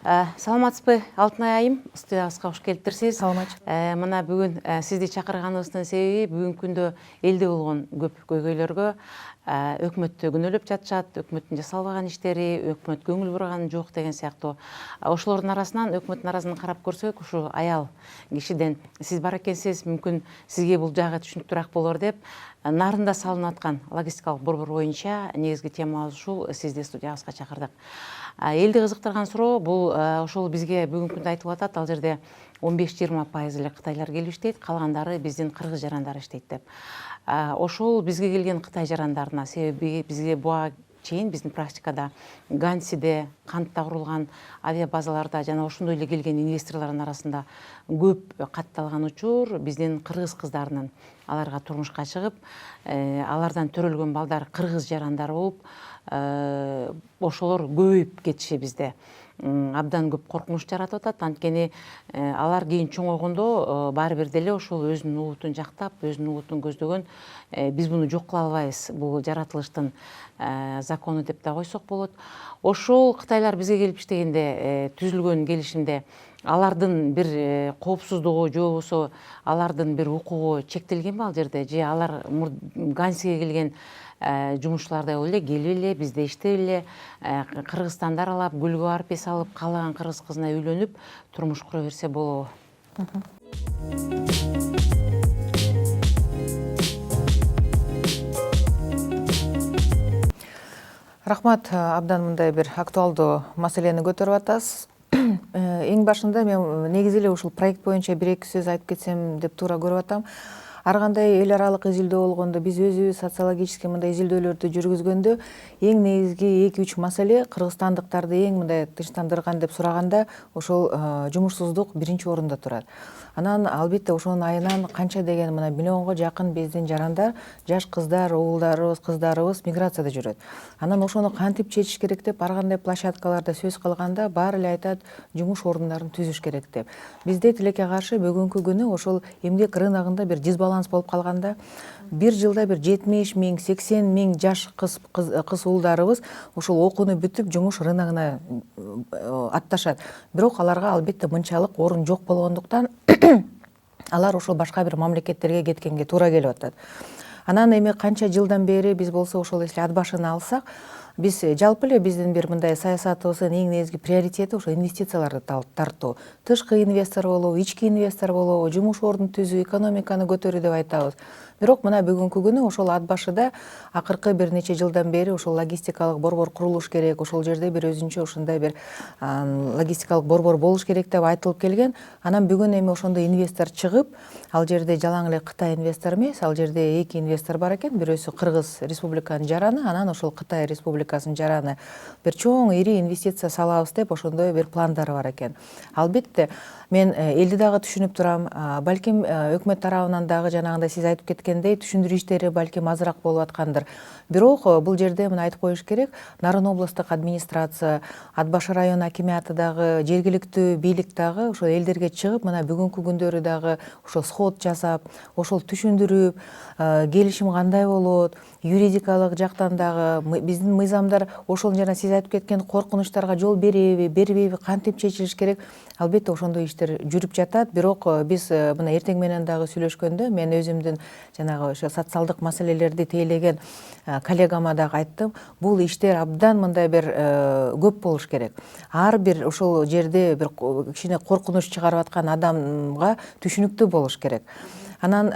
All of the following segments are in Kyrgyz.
Саламатсызбы Алтынай айым, студиябызга кош келиптирсиз. Саламатчы. Мына бүгүн сизди чакырганыбыздын себеби бүгүнкү күндө элде болгон көп көйгөйлөргө өкмөттү күнөөлөп жатышат, өкмөттүн жасай албаган иштери, өкмөт көңүл бурган жок деген сыяктуу. Ошолордун арасынан өкмөттүн арасынан карап көрсөк, ушул аял кишиден сиз бар экенсиз, мүмкүн сизге бул жагы түшүнүктүүрөөк болор деп нарында салынып аткан логистикалык борбор боюнча негизги темабыз ушул, сизди студиябызга чакырдык. Элди кызыктырган суроо бул ошол бизге бүгүнкү күндө айтылып атат, ал жерде 15-20% эле кытайлар келип иштейт, калгандары биздин кыргыз жарандары иштейт деп. Ошол бизге келген кытай жарандарына себеби бизге буга чейин биздин практикада Гансиде, Кантта курулган авиабазаларда жана ошондой эле келген инвесторлордун арасында көп катталган учур биздин кыргыз кыздарынын аларга турмушка чыгып, алардан төрөлгөн балдар кыргыз жарандары болуп, ошолор көбөйүп кетиши бизде абдан көп коркунуч жаратып атат. Анткени алар кийин чоңойгондо баары бир деле ошол өзүнүн улутун жактап, өзүнүн улутун көздөгөн, биз буну жок кыла албайбыз, бул жаратылыштын закону деп да койсок болот. Ошол кытайлар бизге келип иштегенде түзүлгөн келишимде алардын бир коопсуздугу же болбосо алардын бир укугу чектелгенби ал жерде, же алар Гансиге келген жумушчулардай эле келип эле бизде иштеп эле Кыргызстанды аралап, гүлгө барып эс алып, каалаган кыргыз кызына үйлөнүп турмуш кура берсе болобу? Рахмат, абдан мындай бир актуалдуу маселени көтөрүп атасыз. Эң башында мен негизи эле ушул проект боюнча бир-эки сөз айтып кетсем деп туура көрүп атам. Ар кандай эл аралык изилдөө болгондо, биз өзүбүз социологический мындай изилдөөлөрдү жүргүзгөндө эң негизги 2-3 маселе кыргызстандыктарды эң мындай тынчтандырган деп сураганда ошол жумушсуздук биринчи орунда турат. Анан албетте ошонун айынан канча деген мына миллионго жакын биздин жарандар, жаш кыздар, уулдарыбыз, кыздарыбыз миграцияда жүрөт. Анан ошону кантип чечиш керек деп ар кандай площадкаларда сөз кылганда баары эле айтат жумуш орундарын түзүш керек деп. Бизде тилекке каршы бүгүнкү күнү ошол эмгек рыногунда бир дисбаланс болуп калганда, бир жылда бир 70 000, 80 000 жаш кыз уулдарыбыз ошол окууну бүтүп жумуш рыногуна атташат. Бирок аларга албетте мынчалык орун жок болгондуктан алар ошол башка бир мамлекеттерге кеткенге туура келип атат. Анан эми канча жылдан бери биз болсо ошол если ат башына алсак, биз жалпы эле биздин бир мындай саясатыбыздын эң негизги приоритети ошо инвестицияларды тартуу. Тышкы инвестор болобу, ички инвестор болобу, жумуш ордун түзүү, экономиканы көтөрүү деп айтабыз. Бирок мына бүгүнкү күнү ошол ат башыда акыркы бир нече жылдан бери ошол логистикалык борбор курулуш керек, ошол жерде бир өзүнчө ушундай бир логистикалык борбор болуш керек деп айтылып келген. Анан бүгүн эми ошондой инвестор чыгып, ал жерде жалаң эле Кытай инвестор эмес, ал жерде эки инвестор бар экен. Бирөөсү Кыргыз Республиканын жараны, анан ошол Кытай Республикасынын жараны бир чоң ири инвестиция салабыз деп ошондой бир пландары бар экен. Албетте мен элди дагы түшүнүп турам. Балким өкмөт тарабынан дагы жанагындай сиз айтып кеткендей түшүндүрүү иштери балким азыраак болуп аткандыр. Бирок бул жерде мына айтып коюш керек, Нарын областтык администрация, Ат башы район акиматы дагы, жергиликтүү бийлик дагы ошол элдерге чыгып, мына бүгүнкү күндөрү дагы ошол сход жасап, ошол түшүндүрүп, келишим кандай болот, юридикалык жактан дагы биздин мыйзамдар ошол жана сиз айтып кеткен коркунучтарга жол береби, бербейби, кантип чечилиш керек, албетте ошондой иштер жүрүп жатат. Бирок биз мына эртең менен дагы сүйлөшкөндө мен өзүмдүн жанагы ошо социалдык маселелерди тейлеген коллегама дагы айттым, бул иштер абдан мындай бир көп болуш керек. Ар бир ошол жерде бир кичине коркунуч чыгарып аткан адамга түшүнүктүү болуш керек. Анан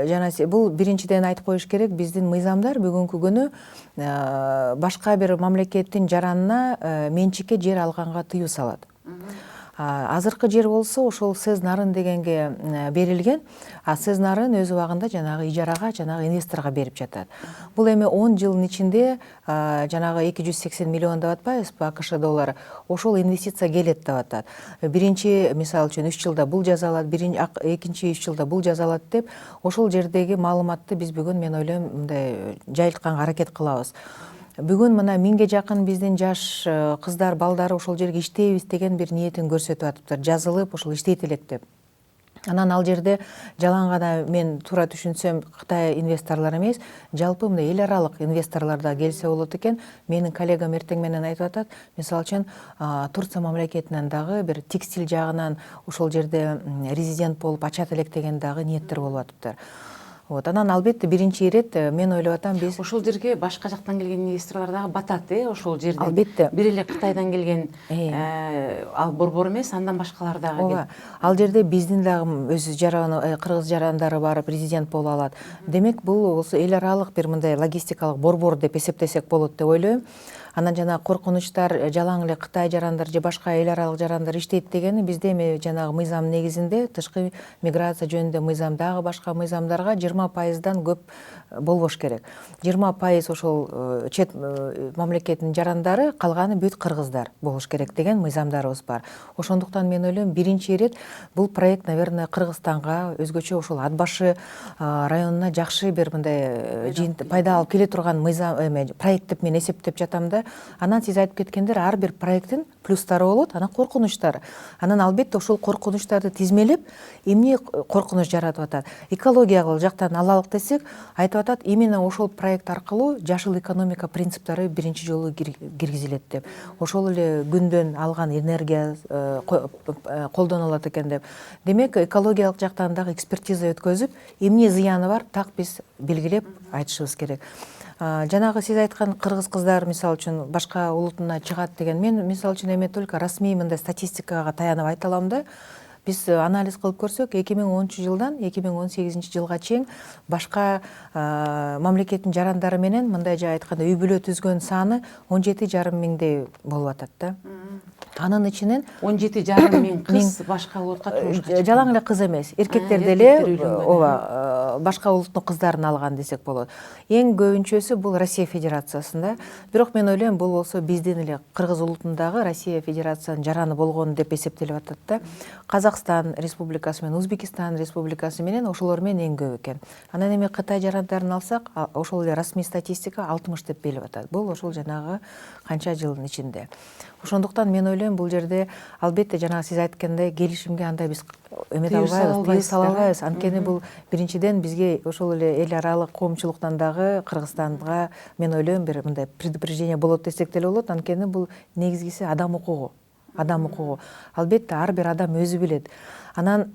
жана бул биринчиден айтып коюш керек, биздин мыйзамдар бүгүнкү күнү башка бир мамлекеттин жаранына менчикке жер алганга тыюу салат. Азыркы жер болсо ошол СЭЗ Нарын дегенге берилген, а СЭЗ Нарын өз убагында жанагы ижарага, жанагы инвесторго берип жатат. Бул эми 10 жылдын ичинде жанагы 280 миллион деп атпайбызбы АКШ доллары, ошол инвестиция келет деп атат. Биринчи мисалы үчүн 3 жылда бул жазалат, экинчи 3 жылда бул жазалат деп ошол жердеги маалыматты биз бүгүн мен ойлойм мындай жайылтканга аракет кылабыз. Бүгүн мына 1000ге жакын биздин жаш кыздар, балдары ошол жерге иштейбиз деген бир ниетин көрсөтүп атыптыр, жазылып ошол иштейт элек деп. Анан ал жерде жалаң гана мен туура түшүнсөм Кытай инвесторлор эмес, жалпы мындай эл аралык инвесторлор да келсе болот экен. Менин коллегам эртең менен айтып атат, мисалы үчүн Турция мамлекетинен дагы бир текстиль жагынан ошол жерде резидент болуп ачат элек деген дагы ниеттер болуп атыптыр. Вот, анан албетте биринчи ирет мен ойлоп атам биз ошол жерге башка жактан келген инвесторлор дагы батат, ошол жерден. Албетте. Бир эле Кытайдан келген ал борбор эмес, андан башкалар дагы ооба. Ал жерде биздин дагы өз кыргыз жарандары барып президент боло алат. Демек бул болсо эл аралык бир мындай логистикалык борбор деп эсептесек болот деп ойлойм. Анан жана коркунучтар жалаң эле Кытай жарандар же башка эл аралык жарандар иштейт дегени бизде эми жанагы мыйзам негизинде тышкы миграция жөнүндө мыйзам дагы башка мыйзамдарга 20%дан көп болбош керек. 20% ошол чет мамлекеттин жарандары, калганы бүт кыргыздар болуш керек деген мыйзамдарыбыз бар. Ошондуктан мен ойлойм биринчи ирет бул проект, наверное, Кыргызстанга, өзгөчө ошол Ат башы районуна жакшы бир мындай пайда алып келе турган мыйзам проект деп мен эсептеп жатам да. Анан сиз айтып кеткендер ар бир проекттин плюстары болот, анан коркунучтары. Анан албетте ошол коркунучтарды тизмелеп, эмне коркунуч жаратып атат? Экологиялык жактан алалык десек, айтып атат, именно ошол проект аркылуу жашыл экономика принциптери биринчи жолу киргизилет деп. Ошол эле күндөн алган энергия колдонулат экен деп. Демек, экологиялык жактан дагы экспертиза өткөзүп, эмне зыяны бар, так биз белгилеп айтышыбыз керек. Жанагы сиз айткан кыргыз кыздар мисалы үчүн башка улутуна чыгат деген, мен мисалы үчүн эме только расмий мындай статистикага таянып айта алам да. Биз анализ кылып көрсөк, 2010 жылдан 2018 жылга чейин башка мамлекеттин жарандары менен мындай жай айтканда үй бүлө түзгөн саны 17,5 миңдей болуп атат да. Анын ичинен 17,5 миң кыз башка улутка турмушка чыккан. Жалаң эле кыз эмес, эркектер деле ооба башка улуттун кыздарын алган десек болот. Эң көбүнчөсү бул Россия Федерациясында. Бирок мен ойлойм бул болсо биздин эле Кыргыз улутундагы Россия Федерациясынын жараны болгон деп эсептелип атат да. Казакстан Республикасы менен Өзбекстан Республикасы менен ошолор менен эң көп экен. Анан эми Кытай жарандарын алсак, ошол эле расмий статистика 60 деп белип атат. Бул ошол жанагы канча жылдын ичинде. Ошондуктан мен ойлойм бул жерде албетте жанагы сиз айткандай келишимге андай биз эмете албайбыз, тыюу сала албайбыз. Анткени бул биринчиден бизге ошол эле эл аралык коомчулуктан дагы Кыргызстанга мен ойлойм бир мындай предупреждение болот десек деле болот. Анткени бул негизгиси адам укугу. Адам укугу. Албетте ар бир адам өзү билет. Анан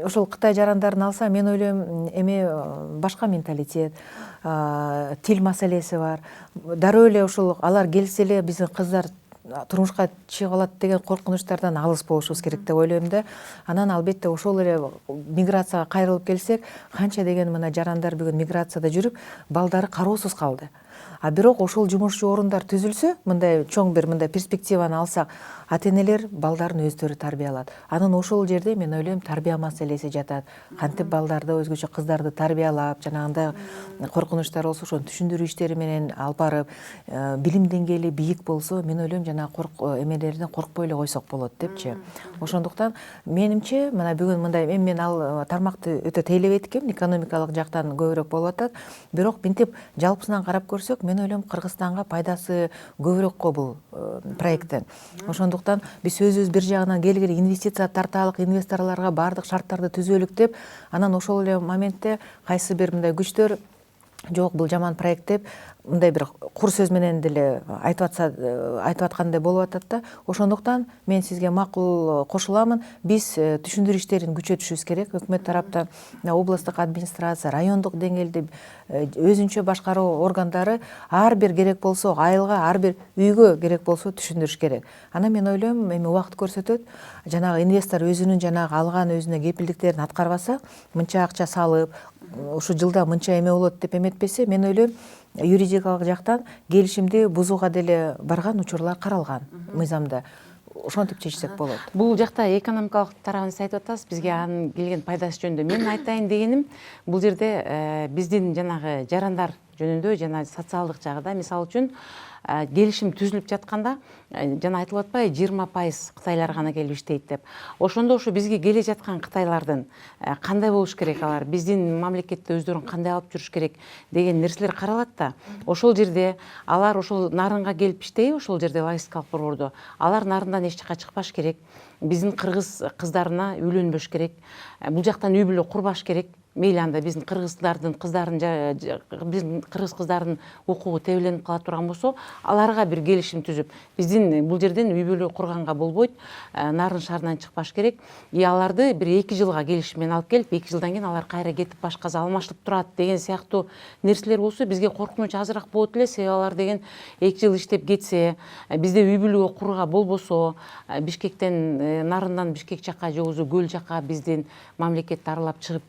ошол Кытай жарандарын алса, мен ойлойм эми башка менталитет, тил маселеси бар. Дароо эле ошол алар келсе эле биздин кыздар турмушка чыгып алат деген коркунучтардан алыс болушубуз керек деп ойлойм да. Анан албетте ошол эле миграцияга кайрылып келсек, канча деген мына жарандар бүгүн миграцияда жүрүп, балдары кароосуз калды. Бирок ошол жумушчу орундар түзүлсө, мындай чоң бир мындай перспективаны алсак, ата-энелер балдарын өздөрү тарбиялат. Анан ошол жерде мен ойлойм тарбия маселеси жатат. Кантип балдарды, өзгөчө кыздарды тарбиялап, жанагындай коркунучтар болсо ошону түшүндүрүү иштери менен алып барып, билим деңгээли бийик болсо, мен ойлойм жана эмелерден коркпой эле койсок болот депчи. Ошондуктан менимче мына бүгүн мындай мен ал тармакты өтө тейлебейт экенмин, экономикалык жактан көбүрөөк болуп атат. Бирок мынтип жалпысынан карап көрсөк, мен ойлойм Кыргызстанга пайдасы көбүрөөк го бул проекттен. Ошондуктан биз өзүбүз бир жагынан келгиле инвестиция тарталык, инвесторлорго баардык шарттарды түзөлүк деп, анан ошол эле моментте кайсы бир мындай күчтөр жок бул жаман проект деп мындай бир кур сөз менен деле айтып аткандай болуп атат да. Ошондуктан мен сизге макул кошуламын. Биз түшүндүрүү иштерин күчөтүшүбүз керек. Өкмөт тараптан областтык администрация, райондук деңгээлде өзүнчө башкаруу органдары ар бир керек болсо айылга, ар бир үйгө керек болсо түшүндүрүш керек. Анан мен ойлойм, эми убакыт көрсөтөт. Жанагы инвестор өзүнүн жанагы алган өзүнө кепилдиктерин аткарбаса, мынча акча салып, ушу жылда мынча эме болот деп эметпесе, мен ойлойм юридикалык жактан келишимди бузууга деле барган учурлар каралган мыйзамда. Ошентип чечсек болот. Бул жакта экономикалык тарабын сиз айтып атасыз, бизге анын келген пайдасы жөнүндө. Мен айтайын дегеним, бул жерде биздин жанагы жарандар жөнүндө жана социалдык жагыда, мисалы үчүн келишим түзүлүп жатканда жана айтылып атпайбы 20% кытайлар гана келип иштейт деп. Ошондо ошо бизге келе жаткан кытайлардын кандай болуш керек, алар биздин мамлекетте өздөрүн кандай алып жүрүш керек деген нерселер каралат да. Ошол жерде алар ошол нарынга келип иштейби, ошол жерде логистикалык борбордо алар нарындан эч жака чыкпаш керек. Биздин кыргыз кыздарына үйлөнбөш керек. Бул жактан үй бүлө курбаш керек. Мейли анда биздин кыргыздардын кыздарын биздин кыргыз кыздардын укугу тебеленип кала турган болсо, аларга бир келишим түзүп, биздин бул жерден үй бүлө курганга болбойт, нарын шаарынан чыкпаш керек. Аларды бир 2 жылга келишиммен алып келип, 2 жылдан кийин алар кайра кетип башкасы алмашылып турат деген сыяктуу нерселер болсо, бизге коркунуч азыраак болот эле. Себеби алар деген 2 жыл иштеп кетсе, бизде үй бүлө курууга болбосо, Бишкектен нарындан Бишкек жака же болбосо көл жака биздин мамлекетти аралап чыгып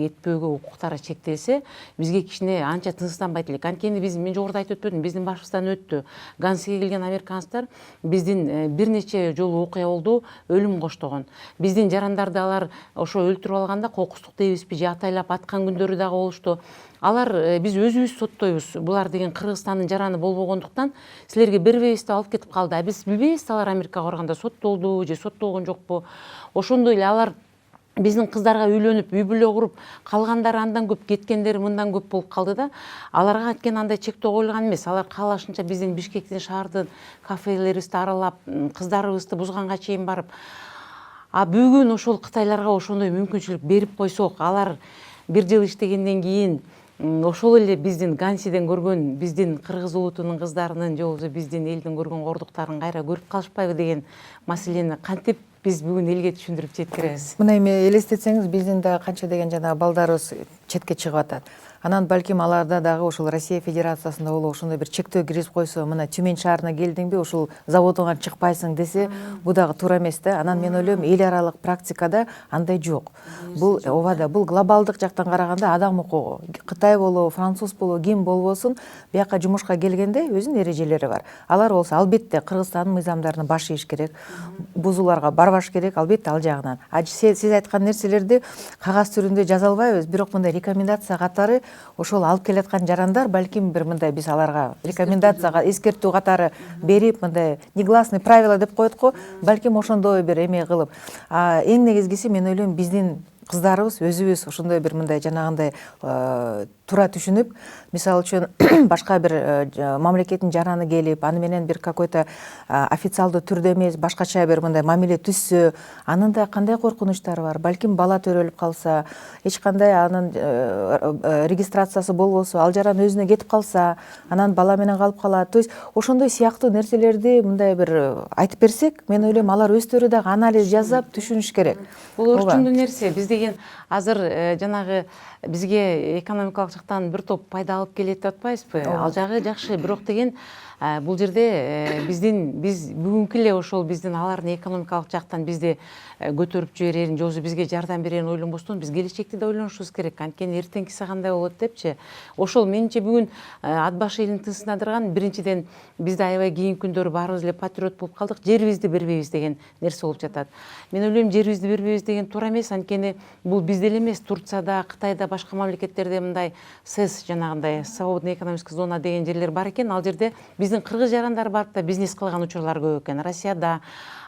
кетпөөгө укуктары чектелсе, бизге кичине анча тынчсызданбайт элек. Анткени мен жогоруда айтып өтпөдүм, биздин башыбыздан өттү. Гансиге келген американецтер биздин бир нече жолу окуя болду, өлүм коштогон. Биздин жарандарды алар ошо өлтүрүп алганда кокустук дейбизби же атайлап аткан күндөрү дагы болушту. Алар биз өзүбүз соттойбуз. Булар деген Кыргызстандын жараны болбогондуктан силерге бербейбиз деп алып кетип калды. Биз билбейбиз алар Америкага барганда соттолду же соттолгон жокпу. Ошондой эле алар биздин кыздарга үйлөнүп, үй бүлө куруп, калгандары андан көп, кеткендери мындан көп болуп калды да. Аларга анткени андай чектөө коюлган эмес. Алар каалашынча биздин Бишкектин шаардын кафелерибизди аралап, кыздарыбызды бузганга чейин барып. Бүгүн ошол кытайларга ошондой мүмкүнчүлүк берип койсок, алар бир жыл иштегенден кийин ошол эле биздин Гансиден көргөн биздин кыргыз улутунун кыздарынын же болбосо биздин элдин көргөн кордуктарын кайра көрүп калышпайбы деген маселени кантип биз бүгүн элге түшүндүрүп жеткиребиз. Мына эми элестетсеңиз, биздин да канча деген жана балдарыбыз четке чыгып атат. Анан балким аларда дагы ошол Россия Федерациясында болуп ошондой бир чектөө киргизип койсо, мына Тюмень шаарына келдиңби, ушул заводуңан чыкпайсың десе, бул дагы туура эмес да. Анан мен ойлойм, эл аралык практикада андай жок. Бул ооба, бул глобалдык жактан караганда адам укугу. Кытай болобу, француз болобу, ким болбосун, бияка жумушка келгенде өзүнүн эрежелери бар. Алар болсо албетте Кыргызстандын мыйзамдарына баш ийиш керек. Бузууларга барбаш керек, албетте ал жагынан. Сиз айткан нерселерди кагаз түрүндө жаза албайбыз, бирок мындай рекомендация катары ошол алып келаткан жарандар балким бир мындай биз аларга рекомендацияга эскертүү катары берип, мындай негласный правила деп коет го, балким ошондой бир эме кылып. Эң негизгиси мен ойлойм, биздин кыздарыбыз өзүбүз ошондой бир мындай жанагындай туура түшүнүп, мисалы үчүн башка бир мамлекеттин жараны келип, аны менен бир какой-то официалдуу түрдө эмес, башкача бир мындай мамиле түзсө, анын да кандай коркунучтары бар? Балким бала төрөлүп калса, эч кандай анын регистрациясы болбосо, ал жаран өзүнө кетип калса, анан бала менен калып калат. То есть ошондой сыяктуу нерселерди мындай бир айтып берсек, мен ойлойм, алар өздөрү дагы анализ жасап түшүнүш керек. Бул орчундуу нерсе. Биз деген азыр жанагы бизге экономикалык жактан бир топ пайда алып келет деп атпайбызбы? Ал жагы жакшы, бирок деген бул жерде биз бүгүнкү эле ошол биздин алардын экономикалык жактан бизди көтөрүп жиберерин же болбосо бизге жардам берерин ойлонбостон, биз келечекти да ойлонушубуз керек. Анткени эртеңкиси кандай болот депчи. Ошол менимче бүгүн ат башы элин тынчсыздандырган биринчиден бизде аябай кийинки күндөрү баарыбыз эле патриот болуп калдык, жерибизди бербейбиз деген нерсе болуп жатат. Мен ойлойм, жерибизди бербейбиз деген туура эмес. Анткени бул бизде эле эмес, Турцияда, Кытайда, башка мамлекеттерде мындай СЭС, жанагындай свободный экономический зона деген жерлер бар экен. Ал жерде биздин кыргыз жарандар барып да бизнес кылган учурлар көп экен. Россияда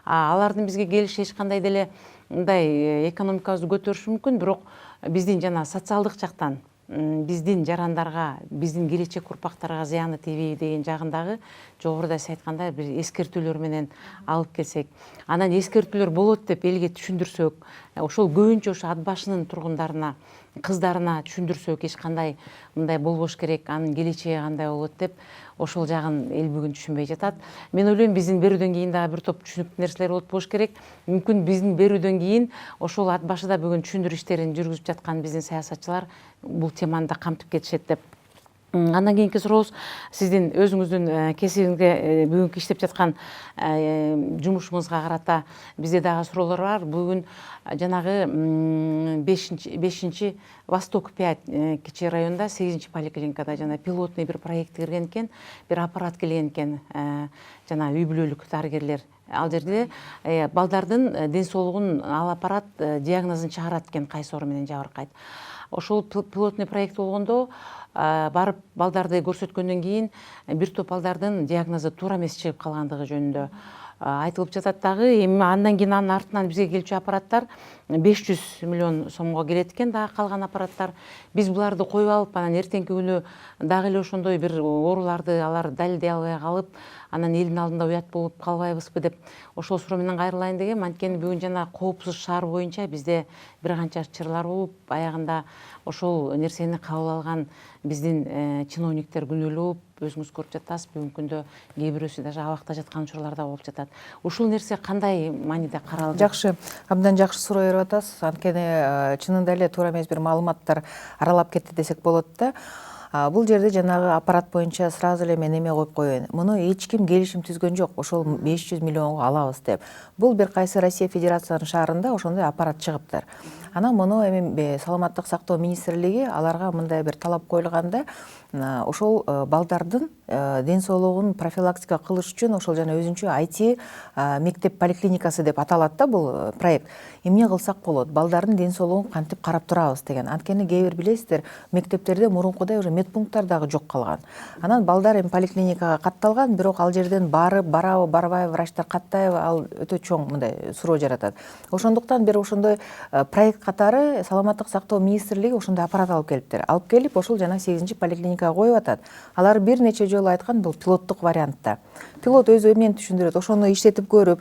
алардын бизге келиши эч кандай деле мындай экономикабызды көтөрүшү мүмкүн, бирок биздин жана социалдык жактан биздин жарандарга, биздин келечек урпактарга зыяны тийбейби деген жагындагы жогоруда сиз айткандай бир эскертүүлөр менен алып келсек, анан эскертүүлөр болот деп элге түшүндүрсөк, ошол көбүнчө ошо ат башынын тургундарына, кыздарына түшүндүрсөк, эч кандай мындай болбош керек, анын келечеги кандай болот деп, ошол жагын эл бүгүн түшүнбөй жатат. Мен ойлойм, биздин берүүдөн кийин дагы бир топ түшүнүктүү нерселер болот болуш керек. Мүмкүн биздин берүүдөн кийин ошол ат башыда бүгүн түшүндүрүү иштерин жүргүзүп жаткан биздин саясатчылар бул теманы да камтып кетишет деп. Андан кийинки сурообуз, сиздин өзүңүздүн кесибиңизге, бүгүнкү иштеп жаткан жумушуңузга карата бизде дагы суроолор бар. Бүгүн жанагы 5-чи Восток 5 кичи районда 8-чи поликлиникада жана пилотный бир проект кирген экен, бир аппарат келген экен, жана үй бүлөлүк дарыгерлер. Ал жерде балдардын ден соолугун ал аппарат диагнозун чыгарат экен, кайсы оору менен жабыркайт. Ошол пилотный проект болгондо барып балдарды көрсөткөндөн кийин бир топ балдардын диагнозу туура эмес чыгып калгандыгы жөнүндө айтылып жатат дагы. Эми андан кийин анын артынан бизге келчү аппараттар 500 миллион сомго келет экен дагы калган аппараттар. Биз буларды коюп алып, анан эртеңки күнү дагы эле ошондой бир ооруларды алар далилдей албай калып, анан элдин алдында уят болуп калбайбызбы деп ошол суроо менен кайрылайын дегем. Анткени бүгүн жана коопсуз шаар боюнча бизде бир канча чырлар болуп, аягында ошол нерсени кабыл алган биздин чиновниктер күнөөлүү болуп, өзүңүз көрүп жатасыз, бүгүнкү күндө кээ бирөөсү даже абакта жаткан учурлар да болуп жатат. Ушул нерсе кандай мааниде каралды? Жакшы, абдан жакшы суроо берип атасыз. Анткени чынында эле туура эмес бир маалыматтар аралап кетти десек болот да. Бул жерде жанагы аппарат боюнча сразу эле мен эме коюп коеюн. Муну эч ким келишим түзгөн жок, ошол 500 миллионго алабыз деп. Бул бир кайсы Россия Федерациянын шаарында ошондой аппарат чыгыптыр. Анан муну эми саламаттык сактоо министрлиги аларга мындай бир талап коюлганда, ошол балдардын ден соолугун профилактика кылыш үчүн ошол жана өзүнчө IT мектеп поликлиникасы деп аталат да бул проект. Эмне кылсак болот? Балдардын ден соолугун кантип карап турабыз деген. Анткени кээ бир билесиздер, мектептерде мурункудай уже медпункттар дагы жок калган. Анан балдар эми поликлиникага катталган, бирок ал жерден барабы, барбайбы врачтар каттайбы, ал өтө чоң мындай суроо жаратат. Ошондуктан бир ошондой проект катары саламаттык сактоо министрлиги ошондой аппарат алып келиптир. Алып келип, ошол жана 8-чи поликлиникага коюп атат. Алар бир нече жолу айткан, бул пилоттук вариантта. Пилот өзү эмнени түшүндүрөт, ошону иштетип көрүп,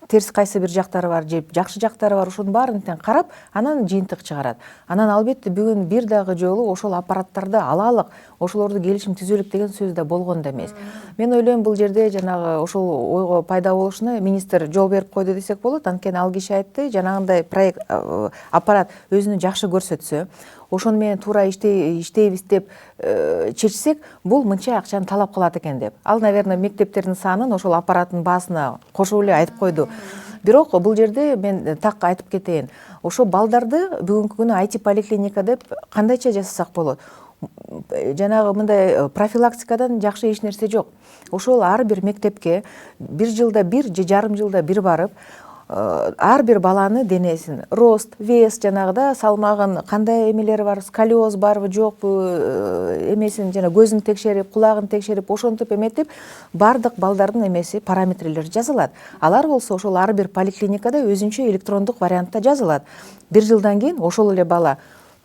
терс кайсы бир жактары бар же жакшы жактары бар, ошонун баарын карап, анан жыйынтык чыгарат. Анан албетте бүгүн бир дагы жолу ошол аппараттарды алалык, ошолорду келишим түзөлүк деген сөз да болгон да эмес. Мен ойлойм, бул жерде жанагы ошол ойго пайда болушуна министр жол берип койду десек болот. Анткени ал киши айтты, жанагындай проект аппарат өзүнү жакшы көрсөтсө, ошону менен туура иштейбиз деп чечсек, бул мынча акчаны талап кылат экен деп. Ал, наверное, мектептердин санын ошол аппараттын баасына кошуп эле айтып койду. Бирок бул жерде мен так айтып кетейин. Ошо балдарды бүгүнкү күнү IT поликлиника деп кандайча жасасак болот? Жанагы мындай профилактикадан жакшы эч нерсе жок. Ошол ар бир мектепке бир жылда бир же жарым жылда бир барып, ар бир баланы денесин, рост, вес, жанагыда салмагын, кандай эмелери бар, сколиоз барбы, жокпу, эмесин жана көзүн текшерип, кулагын текшерип, ошентип эметип, бардык балдардын эмеси, параметрлери жазылат. Алар болсо ошол ар бир поликлиникада өзүнчө электрондук вариантта жазылат. Бир жылдан кийин ошол эле бала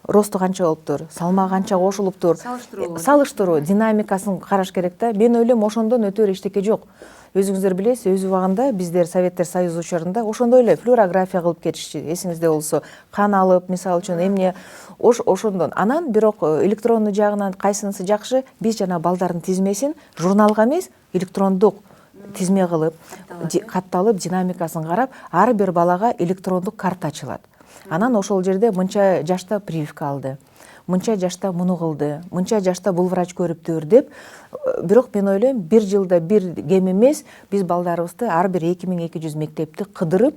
росту канча болуптур, салмагы канча кошулуптур, салыштыруу динамикасын караш керек да. Мен ойлойм, ошондон өтөр эчтеке жок. Өзүңүздөр билесиз, өз убагында биздер Советтер Союзу учурунда ошондой эле флюорография кылып кетишчи. Эсиңизде болсо, кан алып, мисалы үчүн эмне ошондон. Анан бирок электрондуу жагынан кайсынысы жакшы? Биз жана балдардын тизмесин журналга эмес, электрондук тизме кылып, катталып, динамикасын карап, ар бир балага электрондук карта ачылат. Анан ошол жерде мынча жашта прививка алды, мынча жашта муну кылды, мынча жашта бул врач көрүптүр деп. Бирок мен ойлойм, бир жылда бир кем эмес, биз балдарыбызды ар бир 2200 мектепти кыдырып,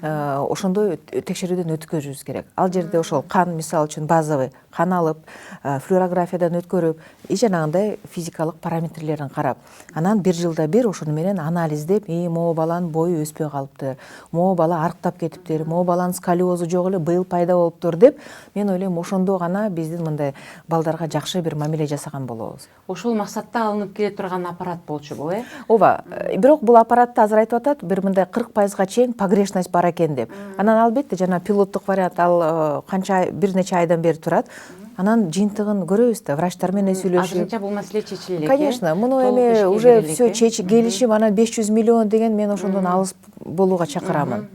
ошондой текшерүүдөн өткөрүбүз керек. Ал жерде ошол кан, мисалы үчүн базовый кан алып, флюорографиядан өткөрүп, жанагындай физикалык параметрлерин карап, анан бир жылда бир ошону менен анализдеп, могу баланын бою өспөй калыптыр, могу бала арыктап кетиптир, могу баланын сколиозу жок эле быйыл пайда болуптур деп, мен ойлойм, ошондо гана биздин мындай балдарга жакшы бир мамиле жасаган болобуз. Ошол максатта алынып келе турган аппарат болчу бул, Ооба, бирок бул аппаратты азыр айтып атат, бир мындай 40%га чейин погрешность бар экен деп. Анан албетте жана пилоттук вариант, ал канча бир нече айдан бери турат. Анан жыйынтыгын көрөбүз да, врачтар менен сүйлөшүп. Азырынча бул маселе чечиле элек. Конечно, муну эми уже все келишип, анан 500 миллион деген, мен ошондон алыс болууга чакырамын.